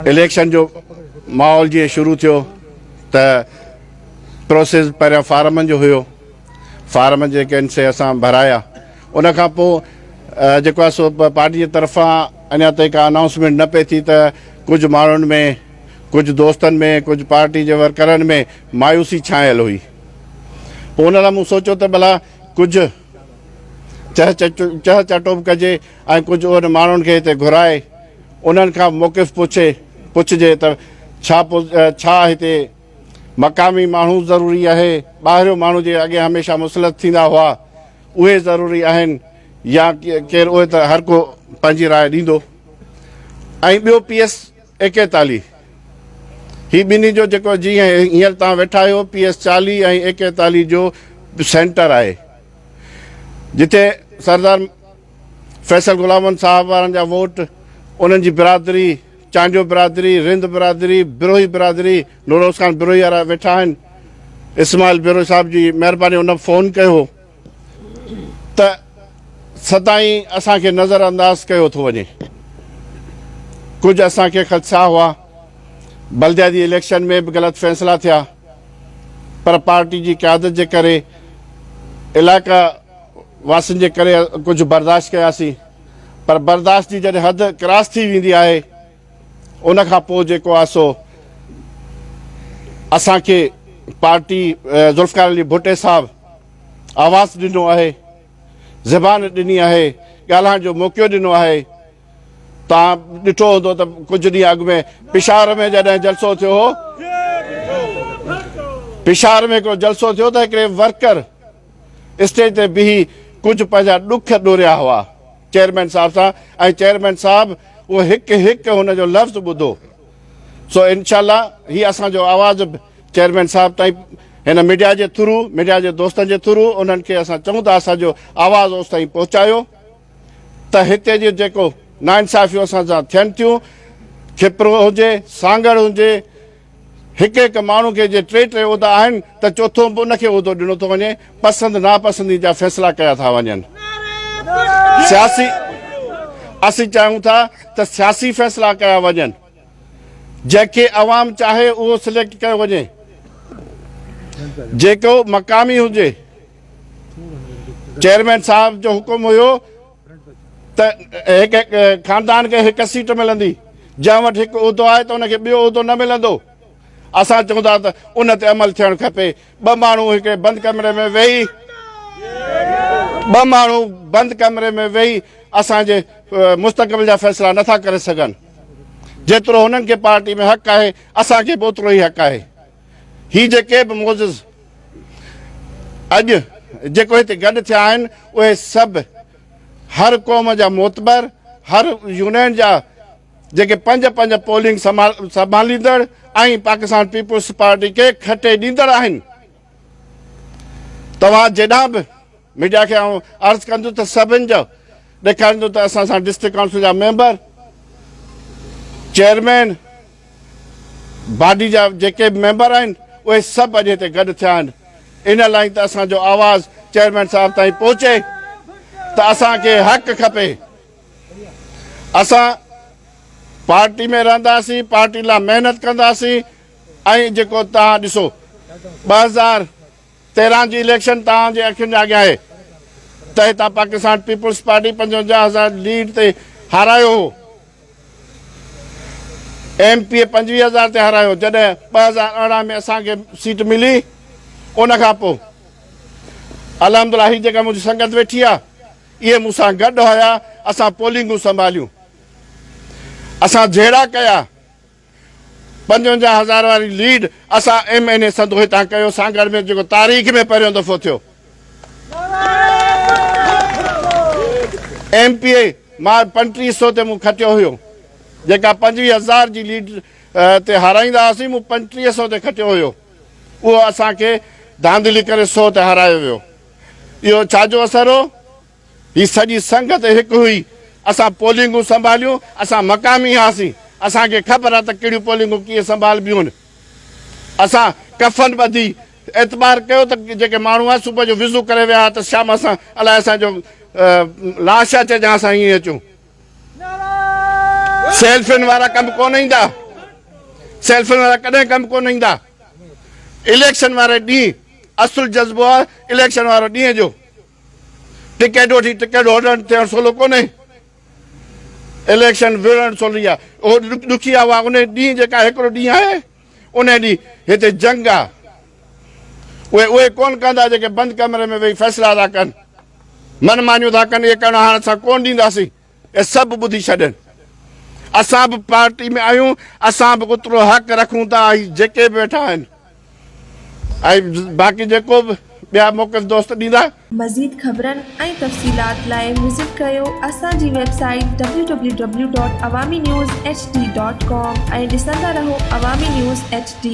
Election जो माहौल जी शुरू थियो त प्रोसेस पहिरियों फार्मनि जो हुयो, फार्म जेके से असां भराया, उन खां पोइ जेको आहे सो पार्टी जे तरफ़ां अञा ताईं का अनाउंसमेंट न पई थी त कुझु माण्हुनि में, कुझु दोस्तनि में, कुझु पार्टी जे वर्करनि में मायूसी छायल हुई। पोइ उन लाइ मूं सोचियो त भला कुझु चह चटोब कजे ऐं कुझु उन माण्हुनि खे हिते घुराए उन्हनि खां मौक़िफ़ पुछिजे त छा हिते मक़ामी माण्हू ज़रूरी आहे, ॿाहिरियों माण्हू जे अॻे हमेशह मुसलत थींदा हुआ उहे ज़रूरी आहिनि या केरु, उहे त हर को पंहिंजी राय ॾींदो। ऐं ॿियो PS 41 ही ॿिन्ही जो जेको जीअं हींअर तव्हां वेठा आहियो PS 40 ऐं 41 जो सेंटर आहे, जिथे सरदार फैसल गुलामन साहब वारनि जा वोट, उन्हनि जी बिरादरी, चانڈيو बिरादरी, रिंद बिरादरी, बिरोही बिरादरी, नूरोज़ खान बिरोही वारा वेठा आहिनि। इस्माइल बिरोही साहब जी महिरबानी उन फ़ोन कयो त सदाईं असांखे नज़र अंदाज़ कयो थो वञे। कुझु असांखे ख़दशा हुआ, बल्दियाती इलेक्शन में बि ग़लति फ़ैसिला थिया, पर पार्टी जी क़यादत जे करे, इलाइक़ा वासियुनि जे करे कुझु बर्दाश्त कयासीं। पर बर्दाश्त जी जॾहिं हद क्रॉस थी वेंदी आहे, उन खां पोइ जेको आहे सो असांखे पार्टी ज़ुल्फ़िकार अली भुट्टे साहब आवाज़ ॾिनो आहे, ज़बान ॾिनी आहे, ॻाल्हाइण जो मौक़ो ॾिनो आहे। तव्हां ॾिठो हूंदो त कुझु ॾींहं अॻु में पिशावर में जॾहिं जलसो थियो हो, पिशावर में हिकिड़ो जलसो थियो त हिकिड़े वर्कर स्टेज ते बीही कुझु पंहिंजा ॾुख ॾोरिया हुआ चेयरमैन साहब सां, ऐं चेयरमैन साहब उहो हिकु हिकु हुनजो लफ़्ज़ ॿुधो। सो इनशाला हीअ असांजो आवाज़ चेयरमैन साहब ताईं हिन मीडिया जे थ्रू, मीडिया जे दोस्तनि जे थ्रू उन्हनि खे असां चऊं था असांजो आवाज़ ओसि ताईं पहुचायो त हिते जो जेको नाइंसाफ़ियूं असां सां थियनि थियूं, खिपरो हुजे, सांगड़ हुजे, हिकु हिकु माण्हू खे जे टे टे उहिदा आहिनि त चोथों बि उनखे उहिदो ॾिनो थो वञे, पसंदि नापसंदी जा फ़ैसिला कया था वञनि। सियासी असीं चाहियूं था त सियासी फ़ैसिला कया वञनि, जंहिंखे अवाम चाहे उहो सिलेक्ट कयो वञे। जेको मक़ामी हुजे, चेयरमैन साहब जो हुकुम हुयो त हिकु ख़ानदान खे हिकु सीट मिलंदी, जंहिं वटि हिकु उहिदो आहे त उनखे ॿियो उहिदो न मिलंदो। असां चऊं था त उन ते अमल थियणु खपे। ॿ माण्हू हिकिड़े बंदि कमरे में वेही, ॿ माण्हू बंदि कमरे में वेही असांजे मुस्तक़बिल जा फ़ैसिला नथा करे सघनि। जेतिरो हुननि खे पार्टी में हक़ आहे, असांखे बि ओतिरो ई हक़ आहे। ही जेके बि मोज़िज़ अॼु जेको हिते गॾु थिया आहिनि, उहे सभु हर क़ौम जा मोतबर, हर यूनियन जा जेके पंज पंज पोलिंग संभालींदड़ ऐं पाकिस्तान पीपुल्स पार्टी खे खटे ॾींदड़ आहिनि। तव्हां जेॾां बि मीडिया खे आउं अर्ज़ु कंदुसि त सभिनि जो ॾेखारींदो त असां सां डिस्ट्रिक्ट काउंसिल जा मेंबर, चेयरमैन, बॉडी जा जेके बि मेंबर आहिनि, उहे सभु अॼु हिते गॾु थिया आहिनि। इन लाइ त असांजो आवाज़ चेयरमैन साहब ताईं पहुचे त असांखे हक़ खपे। असां पार्टी में रहंदासीं, पार्टी लाइ महिनत कंदासीं। ऐं जेको तव्हां ॾिसो 2013 जी इलेक्शन तव्हांजे अखियुनि जे अॻियां आहे त हितां पाकिस्तान पीपुल्स पार्टी 55,000 लीड ते हारायो हो, MP 25,000 ते हारायो। जॾहिं 2018 में असांखे सीट मिली, उन खां पोइ अलहमदुलिल्लाह ही जेका मुंहिंजी संगत वेठी आहे, इहे मूंसां गॾु हुया। असां पोलिंगूं संभालियूं, असां जहिड़ा कया। 55,000 वारी लीड असां MNA संदो हितां कयो, सांगड़ में जेको तारीख़ में पहिरियों दफ़ो थियो। MPA मां 3500 ते मूं खटियो हुयो, जेका 25,000 जी लीड ते हाराईंदा हुआसीं, मूं 3500 ते खटियो हुयो। उहो असांखे धांधली करे 100 ते हारायो वियो। इहो छाजो असरु हो? ही सॼी संगत हिकु हुई। असां पोलिंगूं संभालियूं, असां मक़ामी हुआसीं, असांखे ख़बर आहे त कहिड़ियूं पोलिंगूं कीअं संभालबियूं आहिनि। असां कफ़न ॿधी एतबार कयो त जेके माण्हू आहे सुबुह जो विज़ू करे विया त शाम सां अलाए असांजो लाश अचे जंहिं असां ईअं अचूं। सेल्फिन वारा कम कोन ईंदा। सेल्फिन वारा कॾहिं कमु कोन ईंदा। इलेक्शन वारे ॾींहुं असुल जज़्बो आहे इलेक्शन वारो ॾींहं जो। टिकेट वठी टिकेट होल्डर थियणु सवलो कोन्हे। इलेक्शन विढ़णु सवली आहे। उहो ॾुखी आहे उन ॾींहुं जेका हिकिड़ो ॾींहुं आहे उन ॾींहुं हिते जंग आहे। उहे कोन कंदा जेके बंदि कमरे में वेही फ़ैसिला था कनि, मनमानियूं था कनि। इहे करणु हाणे असां कोन ॾींदासीं। इहे सभु ॿुधी छॾनि। असां बि पार्टी में आहियूं, असां बि ओतिरो हक़ रखूं था जेके बि वेठा आहिनि। ऐं बाक़ी जेको बि ॿिया मौक़िफ़ दोस्त ॾींदा। मज़ीद ख़बरनि ऐं तफ़सीलात लाइ विज़िट कयो असांजी वेबसाइट www.awamiNewsHD.com ऐं ॾिसंदा रहो अवामी न्यूज़ HD।